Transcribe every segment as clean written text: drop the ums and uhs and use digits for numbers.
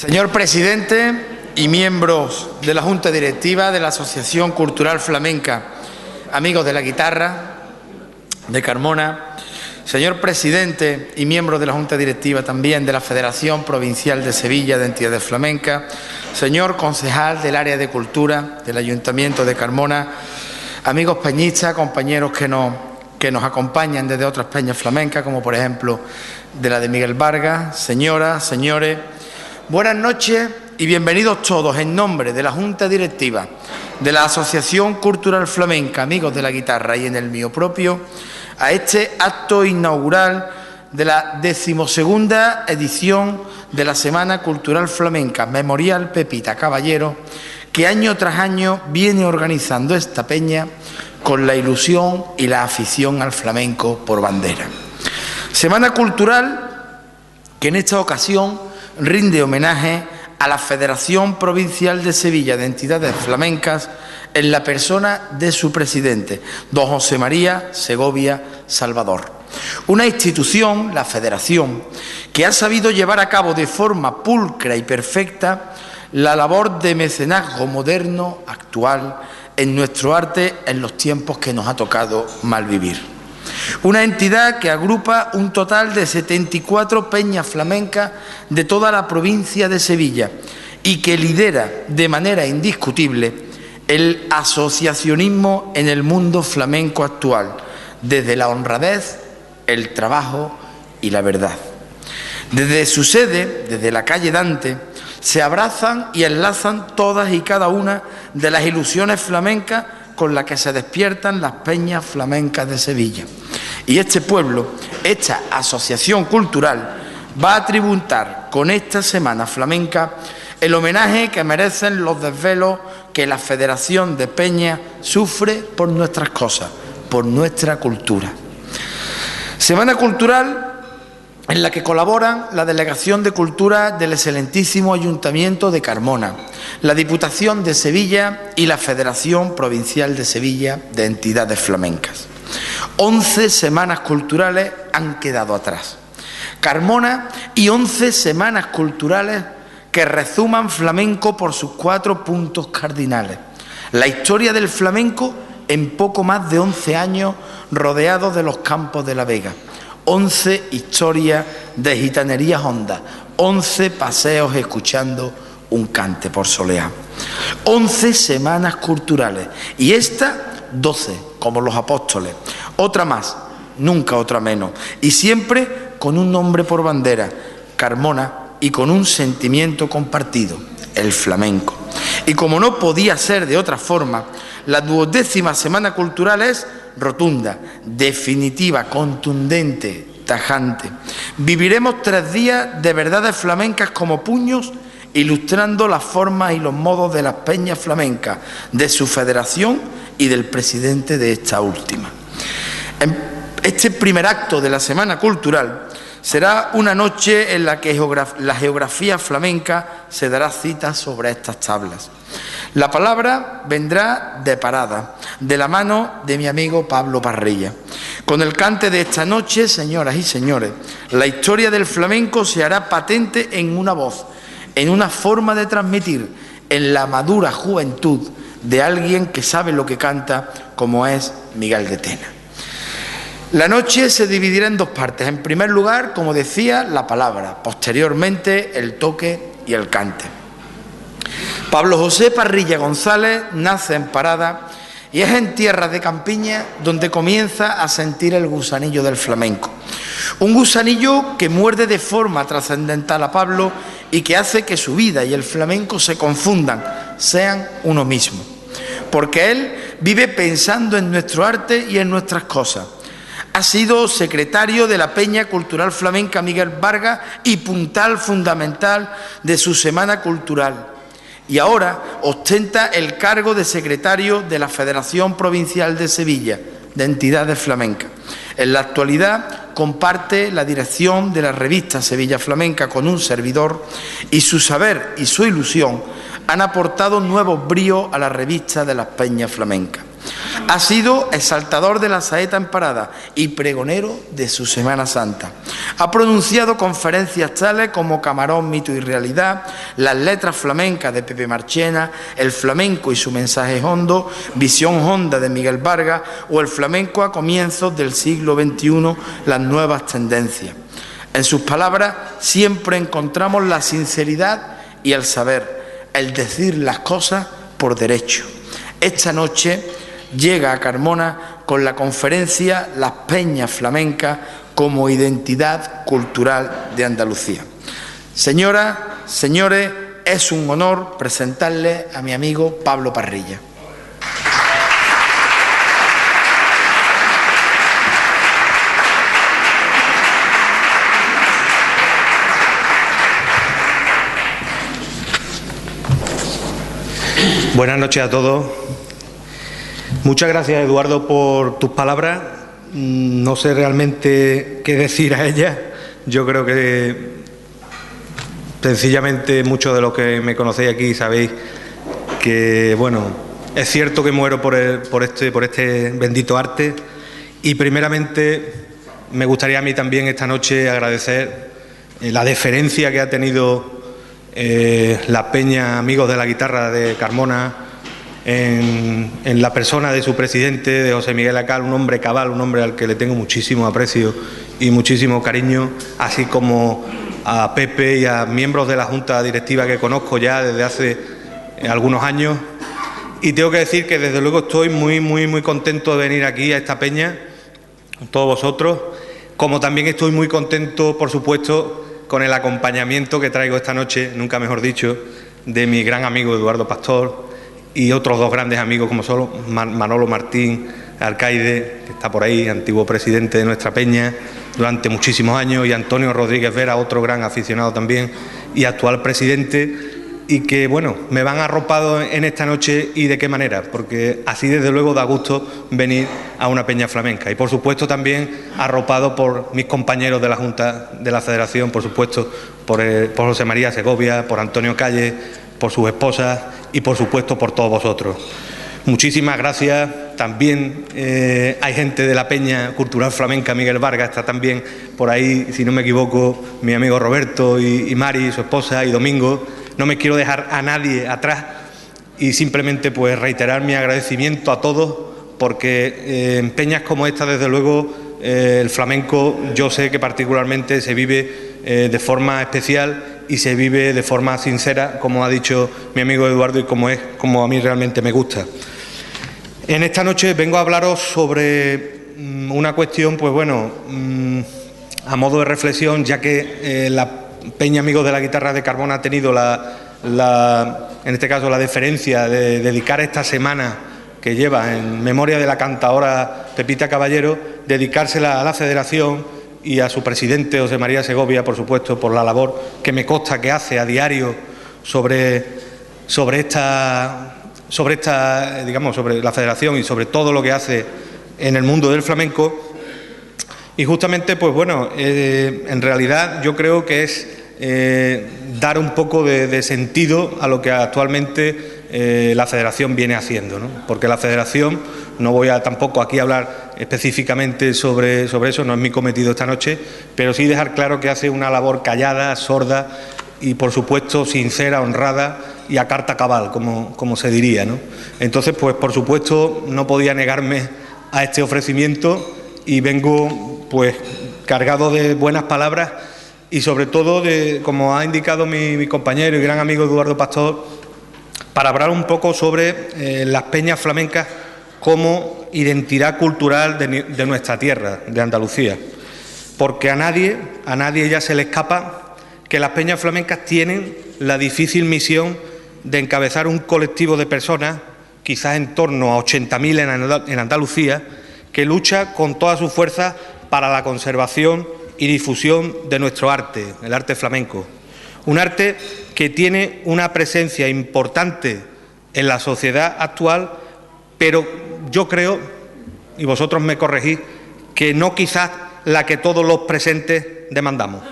Señor presidente y miembros de la Junta Directiva de la Asociación Cultural Flamenca, amigos de la guitarra de Carmona, señor presidente y miembros de la Junta Directiva también de la Federación Provincial de Sevilla de Entidades Flamencas, señor concejal del área de cultura del Ayuntamiento de Carmona, amigos peñistas, compañeros que nos acompañan desde otras peñas flamencas, como por ejemplo de la de Miguel Vargas, señoras, señores, buenas noches y bienvenidos todos en nombre de la Junta Directiva de la Asociación Cultural Flamenca, amigos de la guitarra, y en el mío propio, a este acto inaugural de la 12ª edición de la Semana Cultural Flamenca Memorial Pepita Caballero, que año tras año viene organizando esta peña con la ilusión y la afición al flamenco por bandera. Semana cultural que en esta ocasión rinde homenaje a la Federación Provincial de Sevilla de Entidades Flamencas en la persona de su presidente, don José María Segovia Salvador. Una institución, la Federación, que ha sabido llevar a cabo de forma pulcra y perfecta la labor de mecenazgo moderno, actual, en nuestro arte en los tiempos que nos ha tocado malvivir. Una entidad que agrupa un total de 74 peñas flamencas de toda la provincia de Sevilla y que lidera de manera indiscutible el asociacionismo en el mundo flamenco actual, desde la honradez, el trabajo y la verdad. Desde su sede, desde la calle Dante, se abrazan y enlazan todas y cada una de las ilusiones flamencas con las que se despiertan las peñas flamencas de Sevilla. Y este pueblo, esta asociación cultural, va a tributar con esta Semana Flamenca el homenaje que merecen los desvelos que la Federación de Peñas sufre por nuestras cosas, por nuestra cultura. Semana cultural en la que colaboran la Delegación de Cultura del excelentísimo Ayuntamiento de Carmona, la Diputación de Sevilla y la Federación Provincial de Sevilla de Entidades Flamencas. 11 semanas culturales han quedado atrás. Carmona y 11 semanas culturales que rezuman flamenco por sus 4 puntos cardinales. La historia del flamenco en poco más de 11 años rodeados de los campos de la Vega. 11 historias de gitanerías hondas, 11 paseos escuchando un cante por soleá. 11 semanas culturales y esta 12, como los apóstoles. Otra más, nunca otra menos. Y siempre con un nombre por bandera, Carmona, y con un sentimiento compartido, el flamenco. Y como no podía ser de otra forma, la 12ª Semana Cultural es rotunda, definitiva, contundente, tajante. Viviremos 3 días de verdades flamencas como puños, ilustrando las formas y los modos de las peñas flamencas, de su federación y del presidente de esta última. Este primer acto de la Semana Cultural será una noche en la que la geografía flamenca se dará cita sobre estas tablas. La palabra vendrá de parada, de la mano de mi amigo Pablo Parrilla. Con el cante de esta noche, señoras y señores, la historia del flamenco se hará patente en una voz, en una forma de transmitir, en la madura juventud de alguien que sabe lo que canta, como es Miguel de Tena. La noche se dividirá en 2 partes. En primer lugar, como decía, la palabra, posteriormente el toque y el cante. Pablo José Parrilla González nace en Parada y es en tierras de campiña donde comienza a sentir el gusanillo del flamenco. Un gusanillo que muerde de forma trascendental a Pablo y que hace que su vida y el flamenco se confundan, sean uno mismo. Porque él vive pensando en nuestro arte y en nuestras cosas. Ha sido secretario de la Peña Cultural Flamenca Miguel Vargas y puntal fundamental de su Semana Cultural. Y ahora ostenta el cargo de secretario de la Federación Provincial de Sevilla de Entidades Flamencas. En la actualidad comparte la dirección de la revista Sevilla Flamenca con un servidor y su saber y su ilusión han aportado nuevos bríos a la revista de las peñas flamencas. Ha sido exaltador de la saeta en Parada y pregonero de su Semana Santa. Ha pronunciado conferencias tales como Camarón, mito y realidad, Las letras flamencas de Pepe Marchena, El flamenco y su mensaje hondo, Visión honda de Miguel Vargas o El flamenco a comienzos del siglo XXI, las nuevas tendencias. En sus palabras siempre encontramos la sinceridad y el saber, el decir las cosas por derecho. Esta noche llega a Carmona con la conferencia Las Peñas Flamencas como identidad cultural de Andalucía. Señoras, señores, es un honor presentarle a mi amigo Pablo Parrilla. Buenas noches a todos. Muchas gracias, Eduardo, por tus palabras. No sé realmente qué decir a ellas. Yo creo que sencillamente muchos de los que me conocéis aquí sabéis que, bueno, es cierto que muero por este bendito arte, y primeramente me gustaría a mí también esta noche agradecer la deferencia que ha tenido la Peña Amigos de la Guitarra de Carmona en la persona de su presidente, de José Miguel Acal, un hombre cabal, un hombre al que le tengo muchísimo aprecio y muchísimo cariño, así como a Pepe y a miembros de la Junta Directiva que conozco ya desde hace algunos años. Y tengo que decir que desde luego estoy muy contento de venir aquí a esta peña, con todos vosotros, como también estoy muy contento, por supuesto, con el acompañamiento que traigo esta noche, nunca mejor dicho, de mi gran amigo Eduardo Pastor y otros dos grandes amigos como son Manolo Martín, alcaide, que está por ahí, antiguo presidente de nuestra peña durante muchísimos años, y Antonio Rodríguez Vera, otro gran aficionado también y actual presidente, y que, bueno, me van arropados en esta noche. ¿Y de qué manera? Porque así desde luego da gusto venir a una peña flamenca. Y por supuesto también arropado por mis compañeros de la Junta de la Federación, por supuesto por José María Segovia, por Antonio Calle, por sus esposas y por supuesto por todos vosotros. Muchísimas gracias. También hay gente de la Peña Cultural Flamenca, Miguel Vargas, está también por ahí, si no me equivoco, mi amigo Roberto y Mari, su esposa, y Domingo. No me quiero dejar a nadie atrás, y simplemente pues reiterar mi agradecimiento a todos, porque en peñas como esta, desde luego, el flamenco yo sé que particularmente se vive de forma especial y se vive de forma sincera, como ha dicho mi amigo Eduardo, y como a mí realmente me gusta. En esta noche vengo a hablaros sobre una cuestión, pues bueno, a modo de reflexión, ya que la Peña Amigos de la Guitarra de Carmona ha tenido en este caso la deferencia de dedicar esta semana que lleva en memoria de la cantadora Pepita Caballero, dedicársela a la Federación y a su presidente José María Segovia, por supuesto, por la labor que me consta que hace a diario sobre la Federación y sobre todo lo que hace en el mundo del flamenco. Y justamente, pues bueno, en realidad yo creo que es dar un poco de sentido a lo que actualmente la Federación viene haciendo, ¿no? Porque la Federación, no voy a tampoco aquí a hablar específicamente sobre eso, no es mi cometido esta noche, pero sí dejar claro que hace una labor callada, sorda y, por supuesto, sincera, honrada y a carta cabal, como se diría, ¿no? Entonces, pues por supuesto, no podía negarme a este ofrecimiento, y vengo pues cargado de buenas palabras y sobre todo como ha indicado mi compañero y gran amigo Eduardo Pastor, para hablar un poco sobre las peñas flamencas como identidad cultural de nuestra tierra, de Andalucía. Porque a nadie ya se le escapa que las peñas flamencas tienen la difícil misión de encabezar un colectivo de personas, quizás en torno a 80.000 en Andalucía, que lucha con todas sus fuerzas para la conservación y difusión de nuestro arte, el arte flamenco. Un arte que tiene una presencia importante en la sociedad actual, pero yo creo, y vosotros me corregís, que no quizás la que todos los presentes demandamos.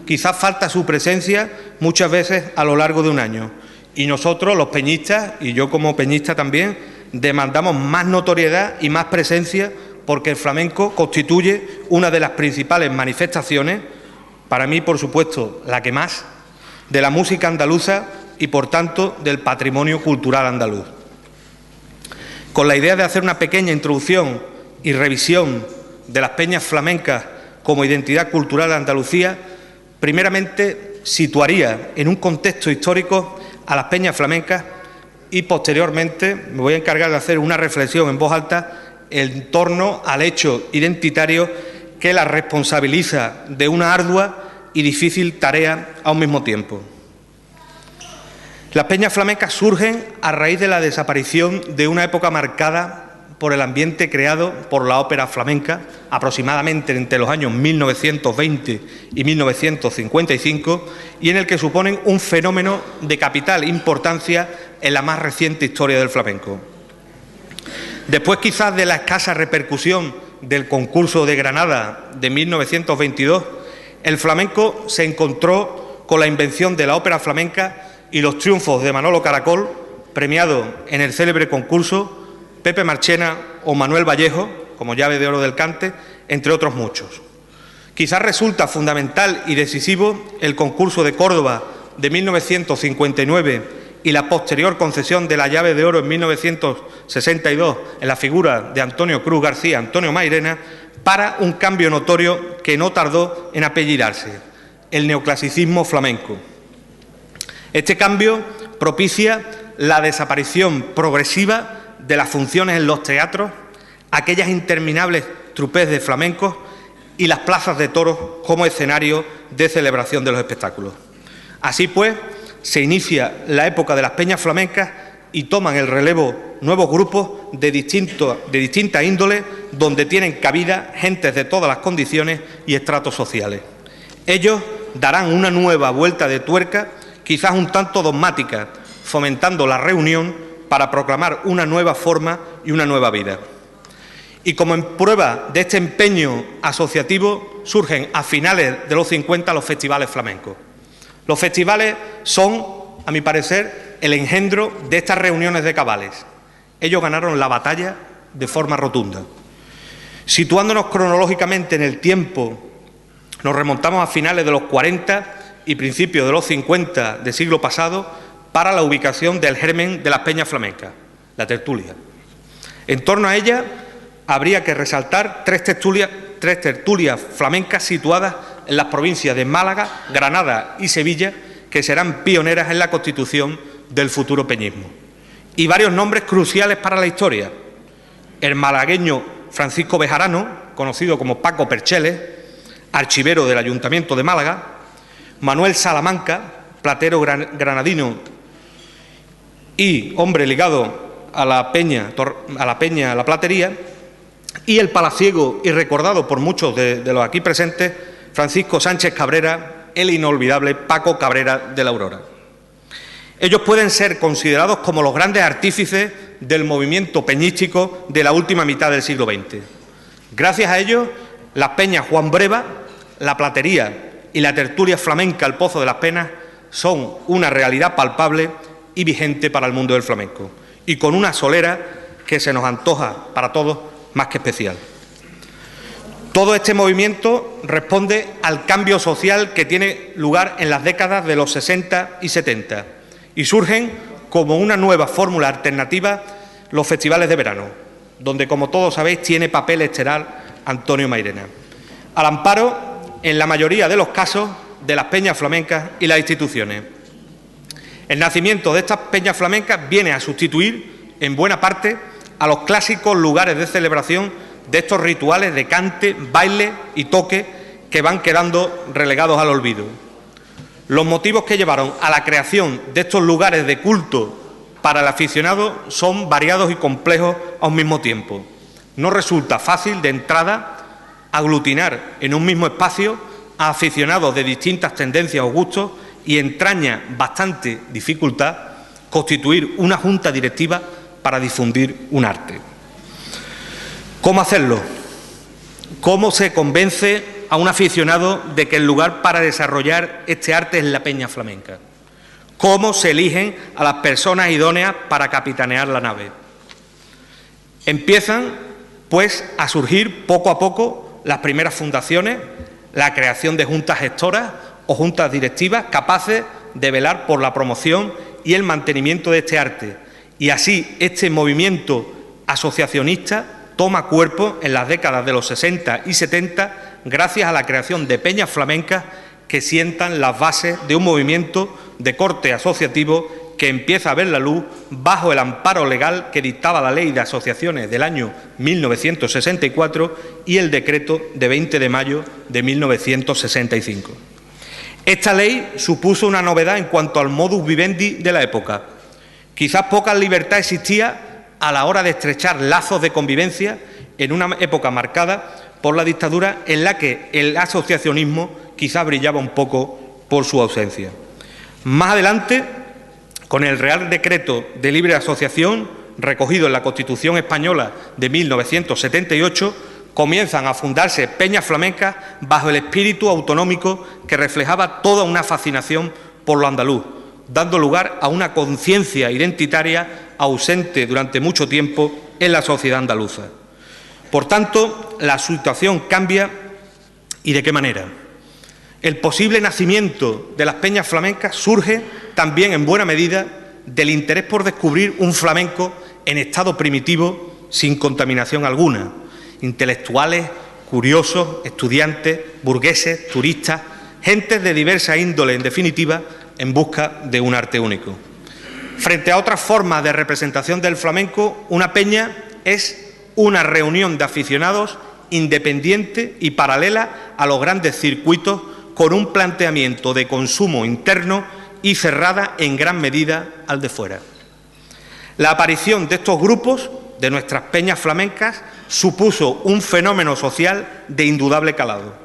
Quizás falta su presencia muchas veces a lo largo de un año. Y nosotros, los peñistas, y yo como peñista también, demandamos más notoriedad y más presencia porque el flamenco constituye una de las principales manifestaciones, para mí, por supuesto, la que más, de la música andaluza y, por tanto, del patrimonio cultural andaluz. Con la idea de hacer una pequeña introducción y revisión de las peñas flamencas como identidad cultural de Andalucía, primeramente situaría en un contexto histórico a las peñas flamencas y, posteriormente, me voy a encargar de hacer una reflexión en voz alta en torno al hecho identitario que las responsabiliza de una ardua y difícil tarea a un mismo tiempo. Las peñas flamencas surgen a raíz de la desaparición de una época marcada por el ambiente creado por la ópera flamenca, aproximadamente entre los años 1920 y 1955, y en el que suponen un fenómeno de capital importancia en la más reciente historia del flamenco. Después, quizás, de la escasa repercusión del concurso de Granada de 1922, el flamenco se encontró con la invención de la ópera flamenca y los triunfos de Manolo Caracol, premiado en el célebre concurso, Pepe Marchena o Manuel Vallejo, como llave de oro del cante, entre otros muchos. Quizás resulta fundamental y decisivo el concurso de Córdoba de 1959 y la posterior concesión de la llave de oro en 1962 en la figura de Antonio Cruz García, Antonio Mairena, para un cambio notorio que no tardó en apellidarse: el neoclasicismo flamenco. Este cambio propicia la desaparición progresiva de las funciones en los teatros, aquellas interminables trupés de flamencos y las plazas de toros como escenario de celebración de los espectáculos. Así pues, se inicia la época de las peñas flamencas y toman el relevo nuevos grupos de distinta índole, donde tienen cabida gentes de todas las condiciones y estratos sociales. Ellos darán una nueva vuelta de tuerca, quizás un tanto dogmática, fomentando la reunión para proclamar una nueva forma y una nueva vida. Y como en prueba de este empeño asociativo, surgen a finales de los 50 los festivales flamencos. Los festivales son, a mi parecer, el engendro de estas reuniones de cabales. Ellos ganaron la batalla de forma rotunda. Situándonos cronológicamente en el tiempo, nos remontamos a finales de los 40 y principios de los 50 del siglo pasado para la ubicación del germen de las peñas flamencas, la tertulia. En torno a ella habría que resaltar tres tertulias flamencas situadas en las provincias de Málaga, Granada y Sevilla, que serán pioneras en la constitución del futuro peñismo. Y varios nombres cruciales para la historia: el malagueño Francisco Bejarano, conocido como Paco Percheles, archivero del Ayuntamiento de Málaga; Manuel Salamanca, platero granadino y hombre ligado a la La Platería; y el palaciego y recordado por muchos de los aquí presentes, Francisco Sánchez Cabrera, el inolvidable Paco Cabrera de la Aurora. Ellos pueden ser considerados como los grandes artífices del movimiento peñístico de la última mitad del siglo XX. Gracias a ellos, las peñas Juan Breva, La Platería y la tertulia flamenca El Pozo de las Penas son una realidad palpable y vigente para el mundo del flamenco, y con una solera que se nos antoja para todos más que especial. Todo este movimiento responde al cambio social que tiene lugar en las décadas de los 60 y 70 y surgen como una nueva fórmula alternativa los festivales de verano, donde, como todos sabéis, tiene papel estelar Antonio Mairena, al amparo, en la mayoría de los casos, de las peñas flamencas y las instituciones. El nacimiento de estas peñas flamencas viene a sustituir, en buena parte, a los clásicos lugares de celebración de estos rituales de cante, baile y toque que van quedando relegados al olvido. Los motivos que llevaron a la creación de estos lugares de culto para el aficionado son variados y complejos a un mismo tiempo. No resulta fácil de entrada aglutinar en un mismo espacio a aficionados de distintas tendencias o gustos y entraña bastante dificultad constituir una junta directiva para difundir un arte. ¿Cómo hacerlo? ¿Cómo se convence a un aficionado de que el lugar para desarrollar este arte es la peña flamenca? ¿Cómo se eligen a las personas idóneas para capitanear la nave? Empiezan pues a surgir poco a poco las primeras fundaciones, la creación de juntas gestoras o juntas directivas capaces de velar por la promoción y el mantenimiento de este arte. Y así este movimiento asociacionista toma cuerpo en las décadas de los 60 y 70 gracias a la creación de peñas flamencas que sientan las bases de un movimiento de corte asociativo que empieza a ver la luz bajo el amparo legal que dictaba la Ley de Asociaciones del año 1964 y el decreto de 20 de mayo de 1965. Esta ley supuso una novedad en cuanto al modus vivendi de la época. Quizás poca libertad existía a la hora de estrechar lazos de convivencia en una época marcada por la dictadura en la que el asociacionismo quizás brillaba un poco por su ausencia. Más adelante, con el Real Decreto de Libre Asociación, recogido en la Constitución Española de 1978, comienzan a fundarse peñas flamencas bajo el espíritu autonómico que reflejaba toda una fascinación por lo andaluz, dando lugar a una conciencia identitaria ausente durante mucho tiempo en la sociedad andaluza. Por tanto, la situación cambia, ¿y de qué manera? El posible nacimiento de las peñas flamencas surge también en buena medida del interés por descubrir un flamenco en estado primitivo sin contaminación alguna. Intelectuales, curiosos, estudiantes, burgueses, turistas, gentes de diversa índole, en definitiva, en busca de un arte único. Frente a otras formas de representación del flamenco, una peña es una reunión de aficionados independiente y paralela a los grandes circuitos con un planteamiento de consumo interno y cerrada en gran medida al de fuera. La aparición de estos grupos, de nuestras peñas flamencas, supuso un fenómeno social de indudable calado.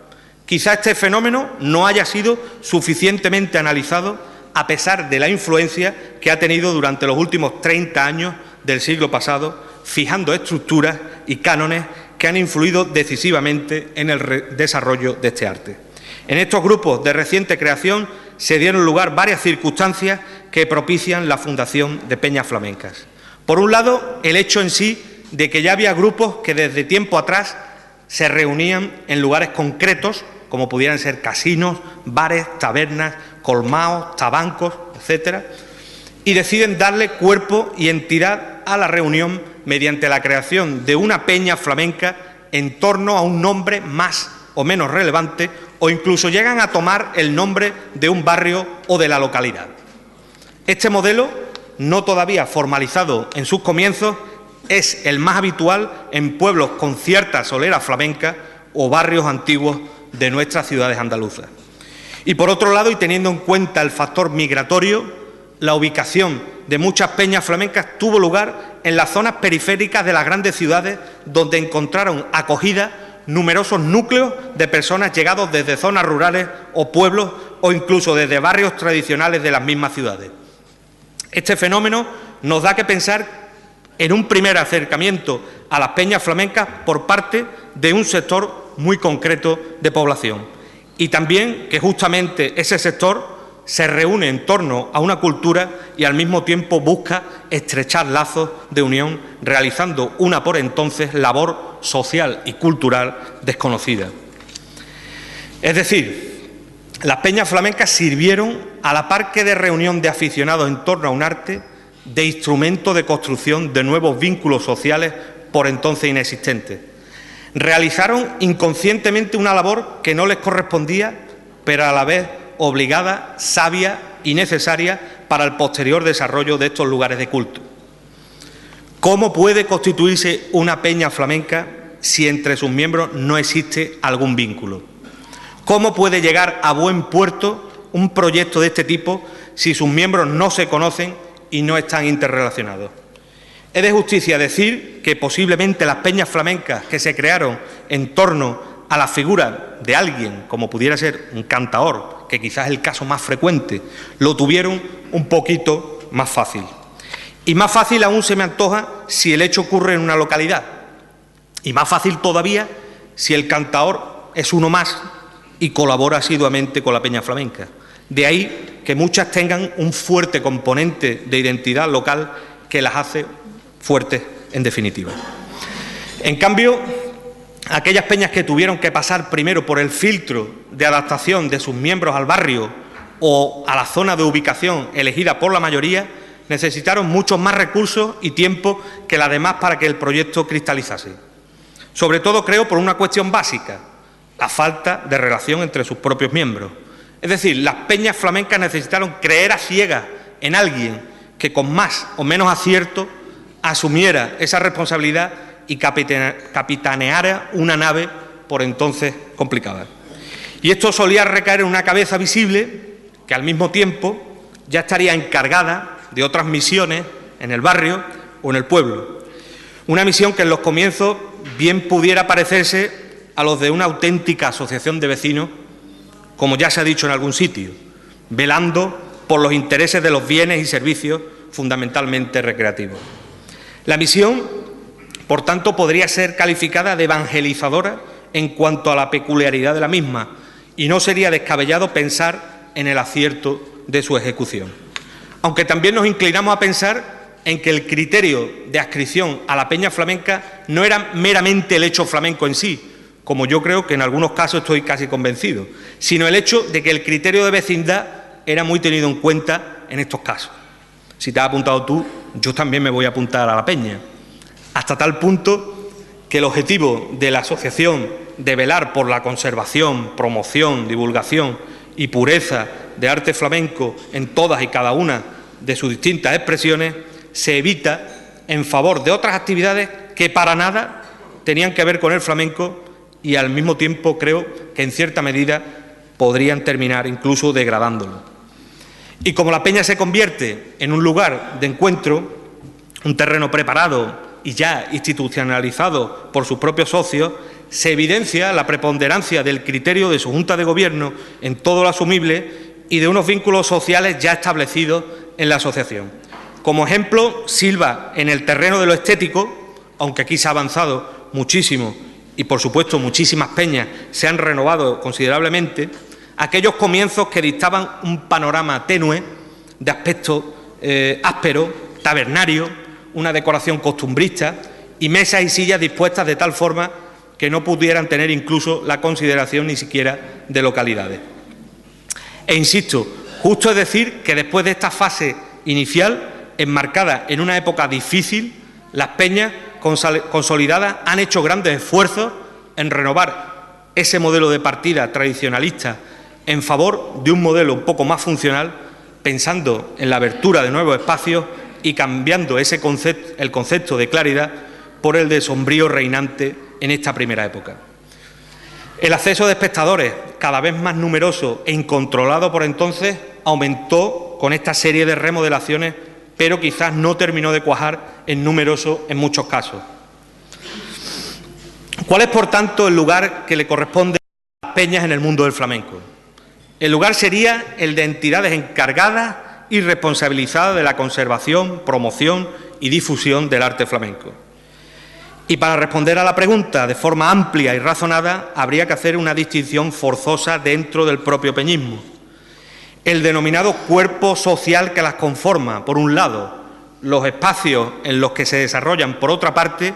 Quizá este fenómeno no haya sido suficientemente analizado a pesar de la influencia que ha tenido durante los últimos 30 años del siglo pasado, fijando estructuras y cánones que han influido decisivamente en el desarrollo de este arte. En estos grupos de reciente creación se dieron lugar varias circunstancias que propician la fundación de peñas flamencas. Por un lado, el hecho en sí de que ya había grupos que desde tiempo atrás se reunían en lugares concretos, como pudieran ser casinos, bares, tabernas, colmaos, tabancos, etcétera, y deciden darle cuerpo y entidad a la reunión mediante la creación de una peña flamenca en torno a un nombre más o menos relevante, o incluso llegan a tomar el nombre de un barrio o de la localidad. Este modelo, no todavía formalizado en sus comienzos, es el más habitual en pueblos con cierta solera flamenca o barrios antiguos de nuestras ciudades andaluzas. Y por otro lado, y teniendo en cuenta el factor migratorio, la ubicación de muchas peñas flamencas tuvo lugar en las zonas periféricas de las grandes ciudades, donde encontraron acogida numerosos núcleos de personas llegados desde zonas rurales o pueblos o incluso desde barrios tradicionales de las mismas ciudades. Este fenómeno nos da que pensar en un primer acercamiento a las peñas flamencas por parte de un sector muy concreto de población y también que justamente ese sector se reúne en torno a una cultura y al mismo tiempo busca estrechar lazos de unión, realizando una por entonces labor social y cultural desconocida. Es decir, las peñas flamencas sirvieron, a la par que de reunión de aficionados en torno a un arte, de instrumento de construcción de nuevos vínculos sociales por entonces inexistentes. Realizaron inconscientemente una labor que no les correspondía, pero a la vez obligada, sabia y necesaria para el posterior desarrollo de estos lugares de culto. ¿Cómo puede constituirse una peña flamenca si entre sus miembros no existe algún vínculo? ¿Cómo puede llegar a buen puerto un proyecto de este tipo si sus miembros no se conocen y no están interrelacionados? Es de justicia decir que posiblemente las peñas flamencas que se crearon en torno a la figura de alguien, como pudiera ser un cantaor, que quizás es el caso más frecuente, lo tuvieron un poquito más fácil. Y más fácil aún se me antoja si el hecho ocurre en una localidad. Y más fácil todavía si el cantaor es uno más y colabora asiduamente con la peña flamenca. De ahí que muchas tengan un fuerte componente de identidad local que las hace fuertes en definitiva. En cambio, aquellas peñas que tuvieron que pasar primero por el filtro de adaptación de sus miembros al barrio o a la zona de ubicación elegida por la mayoría, necesitaron muchos más recursos y tiempo que las demás para que el proyecto cristalizase. Sobre todo, creo, por una cuestión básica, la falta de relación entre sus propios miembros. Es decir, las peñas flamencas necesitaron creer a ciegas en alguien que con más o menos acierto asumiera esa responsabilidad y capitaneara una nave por entonces complicada. Y esto solía recaer en una cabeza visible que al mismo tiempo ya estaría encargada de otras misiones en el barrio o en el pueblo. Una misión que en los comienzos bien pudiera parecerse a los de una auténtica asociación de vecinos, como ya se ha dicho en algún sitio, velando por los intereses de los bienes y servicios fundamentalmente recreativos. La misión, por tanto, podría ser calificada de evangelizadora en cuanto a la peculiaridad de la misma, y no sería descabellado pensar en el acierto de su ejecución. Aunque también nos inclinamos a pensar en que el criterio de adscripción a la peña flamenca no era meramente el hecho flamenco en sí, como yo creo que en algunos casos estoy casi convencido, sino el hecho de que el criterio de vecindad era muy tenido en cuenta en estos casos. Si te has apuntado tú, yo también me voy a apuntar a la peña, hasta tal punto que el objetivo de la asociación de velar por la conservación, promoción, divulgación y pureza de arte flamenco en todas y cada una de sus distintas expresiones se evita en favor de otras actividades que para nada tenían que ver con el flamenco y al mismo tiempo creo que en cierta medida podrían terminar incluso degradándolo. Y como la peña se convierte en un lugar de encuentro, un terreno preparado y ya institucionalizado por sus propios socios, se evidencia la preponderancia del criterio de su Junta de Gobierno en todo lo asumible y de unos vínculos sociales ya establecidos en la asociación. Como ejemplo, silba en el terreno de lo estético, aunque aquí se ha avanzado muchísimo y, por supuesto, muchísimas peñas se han renovado considerablemente, aquellos comienzos que dictaban un panorama tenue de aspecto áspero, tabernario, una decoración costumbrista y mesas y sillas dispuestas de tal forma que no pudieran tener incluso la consideración ni siquiera de localidades. E insisto, justo es decir que después de esta fase inicial, enmarcada en una época difícil, las peñas consolidadas han hecho grandes esfuerzos en renovar ese modelo de partida tradicionalista en favor de un modelo un poco más funcional, pensando en la abertura de nuevos espacios y cambiando el concepto de claridad por el de sombrío reinante en esta primera época. El acceso de espectadores, cada vez más numeroso e incontrolado por entonces, aumentó con esta serie de remodelaciones, pero quizás no terminó de cuajar en numeroso en muchos casos. ¿Cuál es, por tanto, el lugar que le corresponde a las peñas en el mundo del flamenco? El lugar sería el de entidades encargadas y responsabilizadas de la conservación, promoción y difusión del arte flamenco. Y para responder a la pregunta de forma amplia y razonada, habría que hacer una distinción forzosa dentro del propio peñismo. El denominado cuerpo social que las conforma, por un lado, los espacios en los que se desarrollan, por otra parte,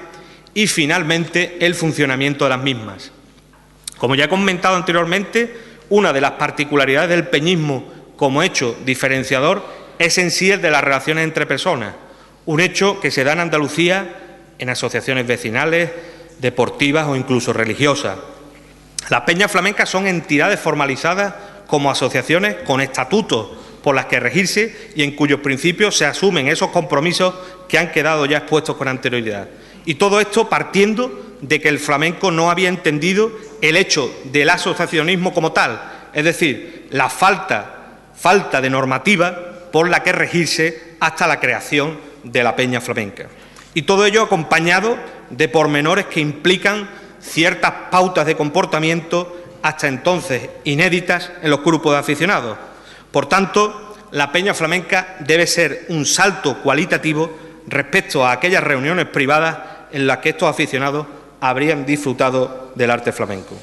y finalmente el funcionamiento de las mismas. Como ya he comentado anteriormente, una de las particularidades del peñismo como hecho diferenciador es en sí el de las relaciones entre personas, un hecho que se da en Andalucía en asociaciones vecinales, deportivas o incluso religiosas. Las peñas flamencas son entidades formalizadas como asociaciones con estatutos por las que regirse y en cuyos principios se asumen esos compromisos que han quedado ya expuestos con anterioridad. Y todo esto partiendo de que el flamenco no había entendido el hecho del asociacionismo como tal, es decir, la falta de normativa por la que regirse hasta la creación de la peña flamenca. Y todo ello acompañado de pormenores que implican ciertas pautas de comportamiento hasta entonces inéditas en los grupos de aficionados. Por tanto, la peña flamenca debe ser un salto cualitativo respecto a aquellas reuniones privadas en las que estos aficionados habrían disfrutado del arte flamenco.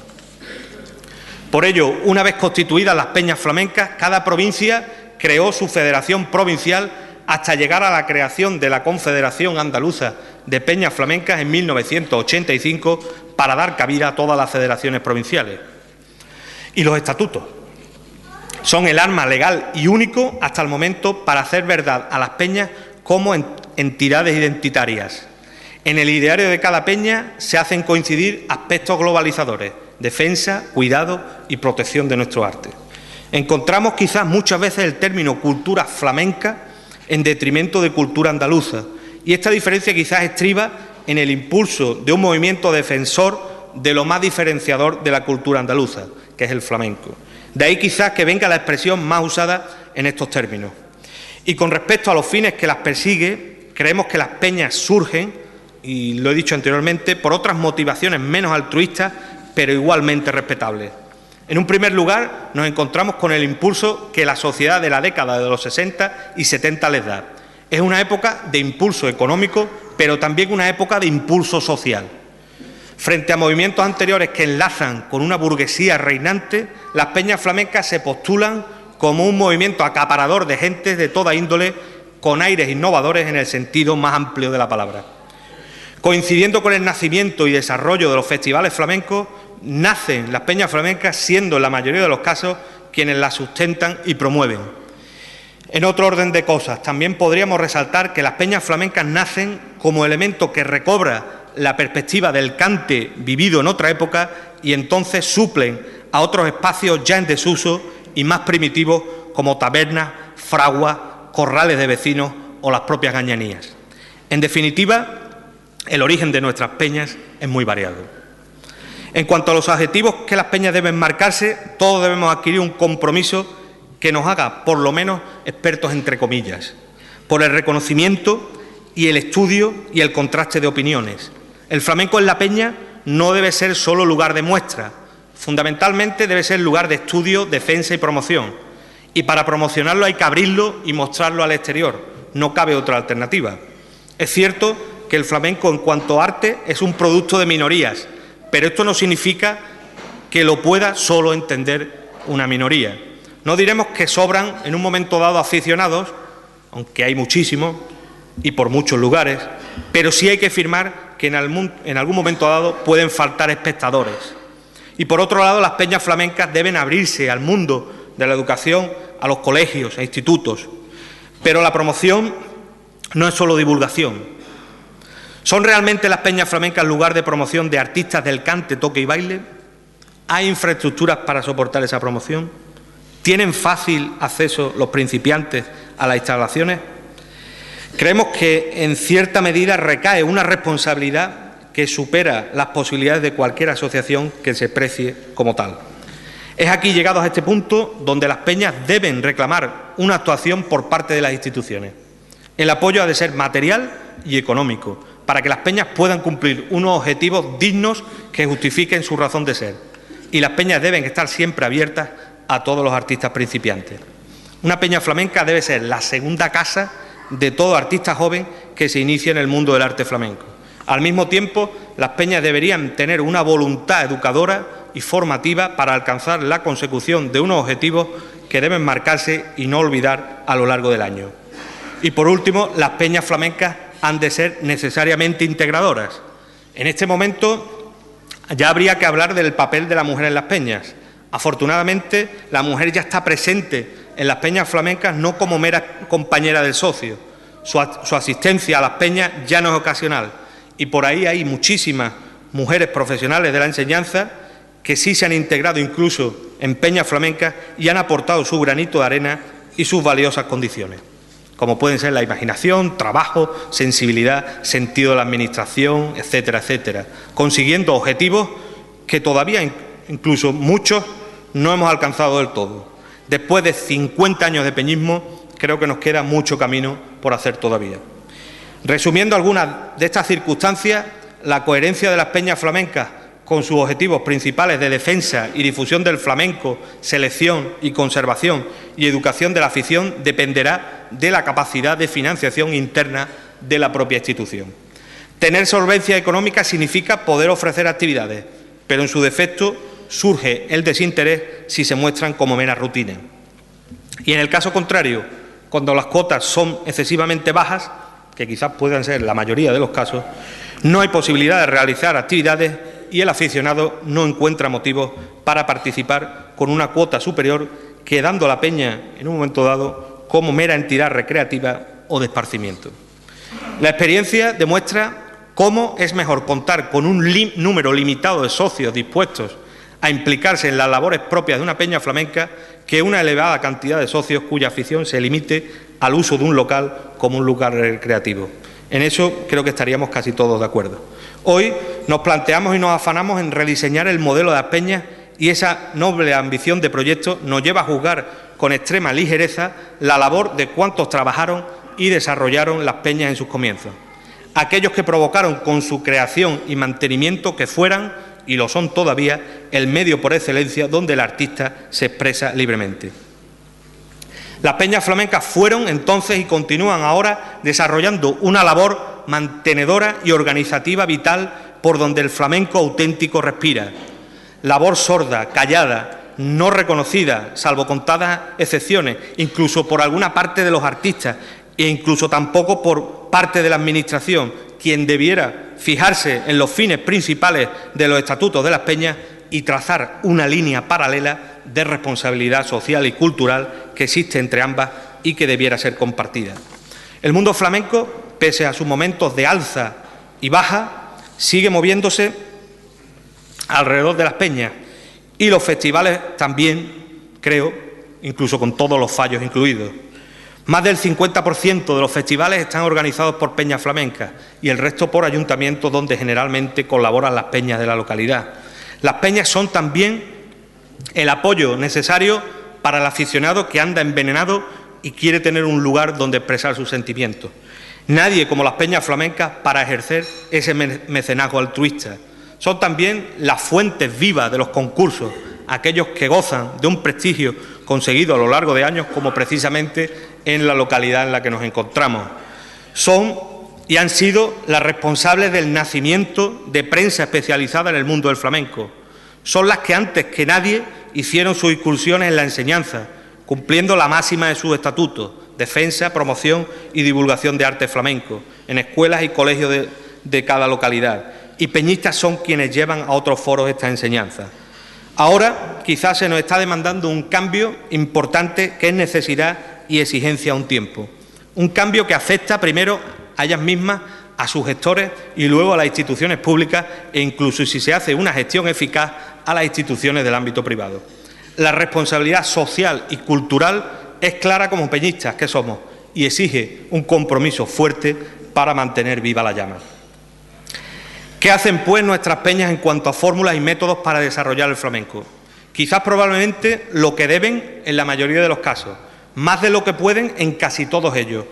Por ello, una vez constituidas las peñas flamencas, cada provincia creó su federación provincial hasta llegar a la creación de la Confederación Andaluza de peñas flamencas en 1985 para dar cabida a todas las federaciones provinciales. Y los estatutos son el arma legal y único hasta el momento para hacer verdad a las peñas como entidades identitarias. En el ideario de cada peña se hacen coincidir aspectos globalizadores: defensa, cuidado y protección de nuestro arte. Encontramos quizás muchas veces el término cultura flamenca en detrimento de cultura andaluza, y esta diferencia quizás estriba en el impulso de un movimiento defensor de lo más diferenciador de la cultura andaluza, que es el flamenco. De ahí quizás que venga la expresión más usada en estos términos. Y con respecto a los fines que las persigue, creemos que las peñas surgen, y lo he dicho anteriormente, por otras motivaciones menos altruistas, pero igualmente respetables. En un primer lugar, nos encontramos con el impulso que la sociedad de la década de los 60 y 70 les da. Es una época de impulso económico, pero también una época de impulso social. Frente a movimientos anteriores que enlazan con una burguesía reinante, las peñas flamencas se postulan como un movimiento acaparador de gentes de toda índole, con aires innovadores en el sentido más amplio de la palabra. Coincidiendo con el nacimiento y desarrollo de los festivales flamencos, nacen las peñas flamencas, siendo en la mayoría de los casos quienes las sustentan y promueven. En otro orden de cosas, también podríamos resaltar que las peñas flamencas nacen como elemento que recobra la perspectiva del cante vivido en otra época y entonces suplen a otros espacios ya en desuso y más primitivos como tabernas, fraguas, corrales de vecinos o las propias gañanías. En definitiva, el origen de nuestras peñas es muy variado. En cuanto a los objetivos que las peñas deben marcarse, todos debemos adquirir un compromiso que nos haga, por lo menos, expertos entre comillas, por el reconocimiento y el estudio y el contraste de opiniones. El flamenco en la peña no debe ser solo lugar de muestra, fundamentalmente debe ser lugar de estudio, defensa y promoción. Y para promocionarlo hay que abrirlo y mostrarlo al exterior, no cabe otra alternativa. Es cierto que el flamenco en cuanto a arte es un producto de minorías, pero esto no significa que lo pueda solo entender una minoría. No diremos que sobran en un momento dado aficionados, aunque hay muchísimos y por muchos lugares, pero sí hay que afirmar que en algún momento dado pueden faltar espectadores. Y por otro lado, las peñas flamencas deben abrirse al mundo de la educación, a los colegios, a institutos. Pero la promoción no es solo divulgación. ¿Son realmente las peñas flamencas lugar de promoción de artistas del cante, toque y baile? ¿Hay infraestructuras para soportar esa promoción? ¿Tienen fácil acceso los principiantes a las instalaciones? Creemos que en cierta medida recae una responsabilidad que supera las posibilidades de cualquier asociación que se precie como tal. Es aquí, llegados a este punto, donde las peñas deben reclamar una actuación por parte de las instituciones. El apoyo ha de ser material y económico, para que las peñas puedan cumplir unos objetivos dignos que justifiquen su razón de ser. Y las peñas deben estar siempre abiertas a todos los artistas principiantes. Una peña flamenca debe ser la segunda casa de todo artista joven que se inicie en el mundo del arte flamenco. Al mismo tiempo, las peñas deberían tener una voluntad educadora y formativa para alcanzar la consecución de unos objetivos que deben marcarse y no olvidar a lo largo del año. Y por último, las peñas flamencas han de ser necesariamente integradoras. En este momento ya habría que hablar del papel de la mujer en las peñas. Afortunadamente, la mujer ya está presente en las peñas flamencas no como mera compañera del socio. Su asistencia a las peñas ya no es ocasional y por ahí hay muchísimas mujeres profesionales de la enseñanza que sí se han integrado incluso en peñas flamencas y han aportado su granito de arena y sus valiosas condiciones, como pueden ser la imaginación, trabajo, sensibilidad, sentido de la administración, etcétera, etcétera, consiguiendo objetivos que todavía incluso muchos no hemos alcanzado del todo. Después de 50 años de peñismo, creo que nos queda mucho camino por hacer todavía. Resumiendo algunas de estas circunstancias, la coherencia de las peñas flamencas con sus objetivos principales de defensa y difusión del flamenco, selección y conservación y educación de la afición dependerá de la capacidad de financiación interna de la propia institución. Tener solvencia económica significa poder ofrecer actividades, pero en su defecto surge el desinterés si se muestran como mera rutina. Y en el caso contrario, cuando las cuotas son excesivamente bajas, que quizás puedan ser la mayoría de los casos, no hay posibilidad de realizar actividades y el aficionado no encuentra motivos para participar con una cuota superior, quedando la peña, en un momento dado, como mera entidad recreativa o de esparcimiento. La experiencia demuestra cómo es mejor contar con un número limitado de socios dispuestos a implicarse en las labores propias de una peña flamenca que una elevada cantidad de socios cuya afición se limite al uso de un local como un lugar recreativo. En eso creo que estaríamos casi todos de acuerdo. Hoy nos planteamos y nos afanamos en rediseñar el modelo de las peñas y esa noble ambición de proyecto nos lleva a juzgar con extrema ligereza la labor de cuantos trabajaron y desarrollaron las peñas en sus comienzos. Aquellos que provocaron con su creación y mantenimiento que fueran, y lo son todavía, el medio por excelencia donde el artista se expresa libremente. Las peñas flamencas fueron entonces y continúan ahora desarrollando una labor mantenedora y organizativa vital por donde el flamenco auténtico respira. Labor sorda, callada, no reconocida, salvo contadas excepciones, incluso por alguna parte de los artistas e incluso tampoco por parte de la Administración, quien debiera fijarse en los fines principales de los estatutos de las peñas y trazar una línea paralela de responsabilidad social y cultural que existe entre ambas y que debiera ser compartida. El mundo flamenco, pese a sus momentos de alza y baja, sigue moviéndose alrededor de las peñas y los festivales también, creo, incluso con todos los fallos incluidos. Más del 50% de los festivales están organizados por peñas flamencas y el resto por ayuntamientos donde generalmente colaboran las peñas de la localidad. Las peñas son también el apoyo necesario para el aficionado que anda envenenado y quiere tener un lugar donde expresar sus sentimientos. Nadie como las peñas flamencas para ejercer ese mecenazgo altruista. Son también las fuentes vivas de los concursos, aquellos que gozan de un prestigio conseguido a lo largo de años, como precisamente en la localidad en la que nos encontramos. Son y han sido las responsables del nacimiento de prensa especializada en el mundo del flamenco. Son las que antes que nadie hicieron sus incursiones en la enseñanza, cumpliendo la máxima de sus estatutos: defensa, promoción y divulgación de arte flamenco en escuelas y colegios de cada localidad. Y peñistas son quienes llevan a otros foros esta enseñanza. Ahora quizás se nos está demandando un cambio importante que es necesidad y exigencia a un tiempo. Un cambio que afecta primero a ellas mismas, a sus gestores y luego a las instituciones públicas e incluso, si se hace una gestión eficaz, a las instituciones del ámbito privado. La responsabilidad social y cultural es clara como peñistas que somos y exige un compromiso fuerte para mantener viva la llama. ¿Qué hacen, pues, nuestras peñas en cuanto a fórmulas y métodos para desarrollar el flamenco? Quizás probablemente lo que deben en la mayoría de los casos, más de lo que pueden en casi todos ellos,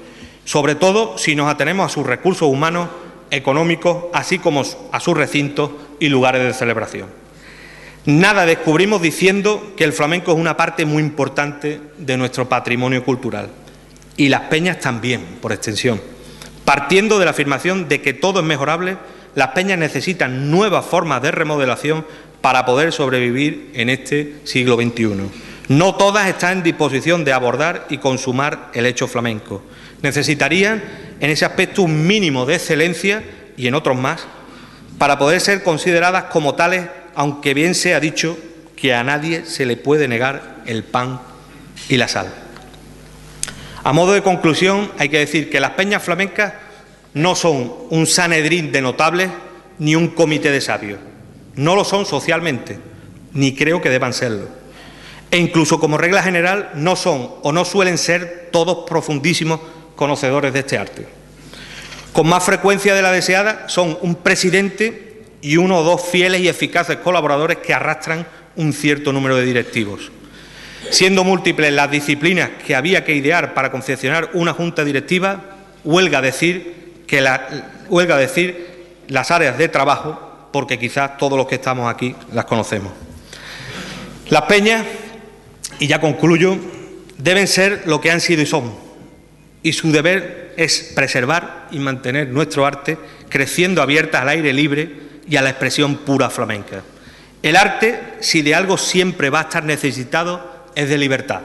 sobre todo si nos atenemos a sus recursos humanos, económicos, así como a sus recintos y lugares de celebración. Nada descubrimos diciendo que el flamenco es una parte muy importante de nuestro patrimonio cultural, y las peñas también, por extensión. Partiendo de la afirmación de que todo es mejorable, las peñas necesitan nuevas formas de remodelación para poder sobrevivir en este siglo XXI. No todas están en disposición de abordar y consumar el hecho flamenco. Necesitarían, en ese aspecto, un mínimo de excelencia, y en otros más, para poder ser consideradas como tales, aunque bien se ha dicho que a nadie se le puede negar el pan y la sal. A modo de conclusión, hay que decir que las peñas flamencas no son un sanedrín de notables ni un comité de sabios. No lo son socialmente, ni creo que deban serlo. E incluso como regla general no son o no suelen ser todos profundísimos conocedores de este arte. Con más frecuencia de la deseada son un presidente y uno o dos fieles y eficaces colaboradores que arrastran un cierto número de directivos. Siendo múltiples las disciplinas que había que idear para confeccionar una junta directiva, huelga decir las áreas de trabajo, porque quizás todos los que estamos aquí las conocemos. Las peñas, y ya concluyo, deben ser lo que han sido y son, y su deber es preservar y mantener nuestro arte creciendo abiertas al aire libre y a la expresión pura flamenca. El arte, si de algo siempre va a estar necesitado, es de libertad.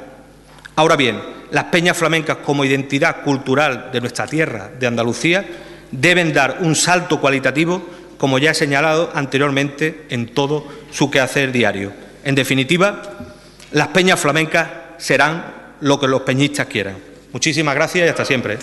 Ahora bien, las peñas flamencas como identidad cultural de nuestra tierra, de Andalucía, deben dar un salto cualitativo, como ya he señalado anteriormente, en todo su quehacer diario. En definitiva, las peñas flamencas serán lo que los peñistas quieran. Muchísimas gracias y hasta siempre.